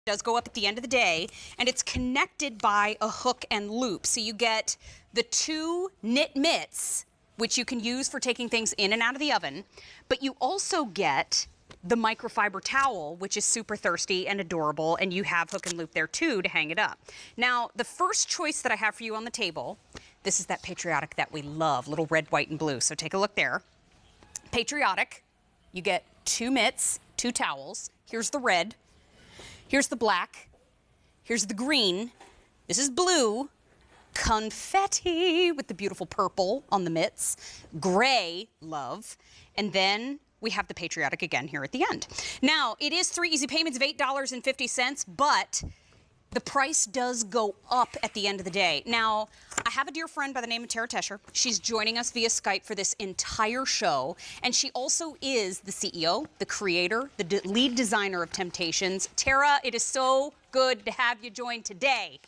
does go up at the end of the day, and it's connected by a hook and loop. So you get the 2 knit mitts, which you can use for taking things in and out of the oven, but you also get the microfiber towel, which is super thirsty and adorable, and you have hook and loop there too to hang it up. Now, the first choice that I have for you on the table, this is that patriotic that we love, little red, white, and blue. So take a look there. Patriotic, you get 2 mitts, 2 towels. Here's the red. Here's the black, here's the green, this is blue, confetti with the beautiful purple on the mitts, gray, love, and then we have the patriotic again here at the end. Now, it is 3 easy payments of $8.50, but the price does go up at the end of the day. Now, I have a dear friend by the name of Tara Tesher. She's joining us via Skype for this entire show, and she also is the CEO, the creator, the lead designer of Temp-tations. Tara, it is so good to have you join today.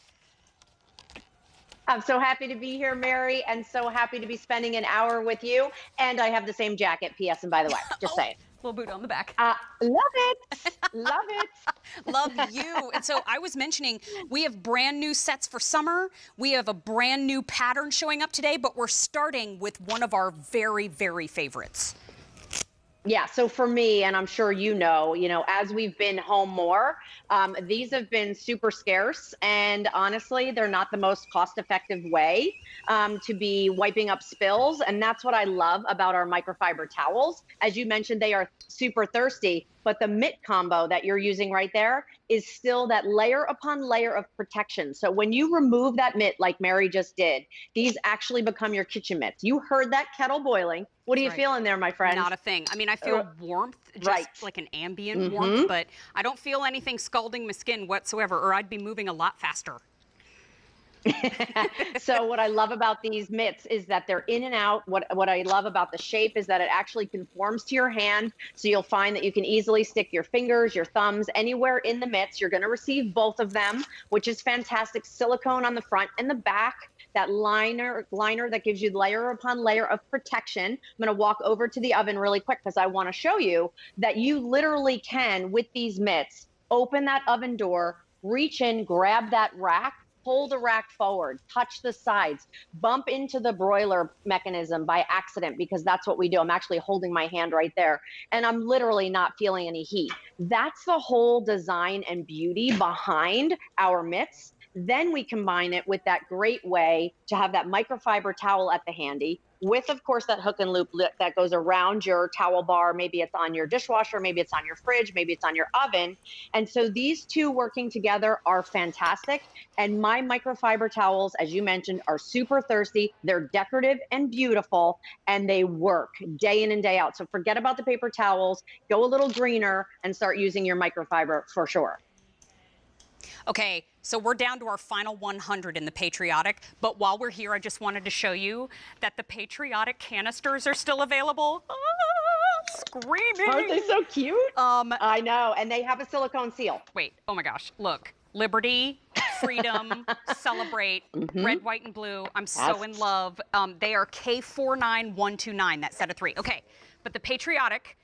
I'm so happy to be here, Mary, and so happy to be spending an hour with you. And I have the same jacket, P.S. And by the way, just saying. Little boot on the back. Love it. Love it. Love you. And so I was mentioning we have brand new sets for summer. We have a brand new pattern showing up today, but we're starting with one of our very, very favorites. Yeah, so for me, and I'm sure you know, as we've been home more, these have been super scarce, and honestly, they're not the most cost-effective way to be wiping up spills, and that's what I love about our microfiber towels. As you mentioned, they are super thirsty, but the mitt combo that you're using right there is still that layer upon layer of protection. So when you remove that mitt, like Mary just did, these actually become your kitchen mitts. You heard that kettle boiling. What are you feeling there, my friend? Not a thing. I mean, I feel warmth, just like an ambient warmth, but I don't feel anything scalding my skin whatsoever, or I'd be moving a lot faster. So what I love about these mitts is that they're in and out. What I love about the shape is that it actually conforms to your hand. So you'll find that you can easily stick your fingers, your thumbs, anywhere in the mitts. You're going to receive both of them, which is fantastic. Silicone on the front and the back. That liner that gives you layer upon layer of protection. I'm going to walk over to the oven really quick because I want to show you that you literally can, with these mitts, open that oven door, reach in, grab that rack, pull the rack forward, touch the sides, bump into the broiler mechanism by accident, because that's what we do. I'm actually holding my hand right there, and I'm literally not feeling any heat. That's the whole design and beauty behind our mitts. Then we combine it with that great way to have that microfiber towel at the handy, with, of course, that hook and loop that goes around your towel bar. Maybe it's on your dishwasher, maybe it's on your fridge, maybe it's on your oven. And so these two working together are fantastic. And my microfiber towels, as you mentioned, are super thirsty. They're decorative and beautiful, and they work day in and day out. So forget about the paper towels, go a little greener, and start using your microfiber for sure. Okay, so we're down to our final 100 in the patriotic, but while we're here, I just wanted to show you that the patriotic canisters are still available. Screaming! Aren't they so cute? I know, and they have a silicone seal. Wait, oh my gosh, look. Liberty, freedom, celebrate, red, white, and blue. I'm so in love. They are K49129, that set of 3. Okay, but the patriotic,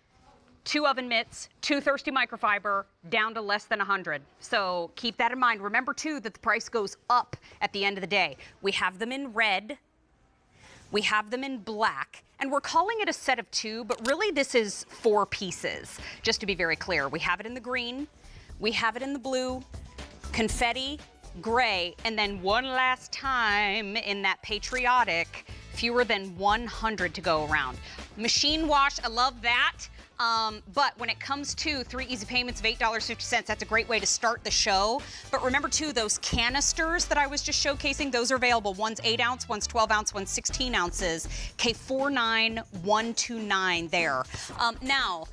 2 oven mitts, 2 thirsty microfiber, down to less than 100. So keep that in mind. Remember, too, that the price goes up at the end of the day. We have them in red. We have them in black. And we're calling it a set of 2, but really this is 4 pieces, just to be very clear. We have it in the green. We have it in the blue, confetti, gray, and then one last time in that patriotic, fewer than 100 to go around. Machine wash, I love that. But when it comes to 3 easy payments of $8.50, that's a great way to start the show. But remember, too, those canisters that I was just showcasing, those are available. One's 8 ounce, one's 12 ounce, one's 16 ounces. K49129 there. Now,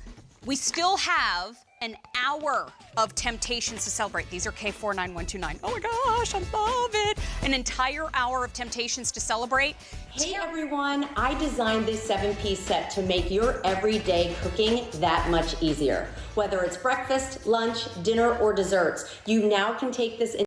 we still have an hour of Temp-tations to celebrate. These are K49129. Oh my gosh, I love it. An entire hour of Temp-tations to celebrate. Hey everyone, I designed this 7-piece set to make your everyday cooking that much easier. Whether it's breakfast, lunch, dinner, or desserts, you now can take this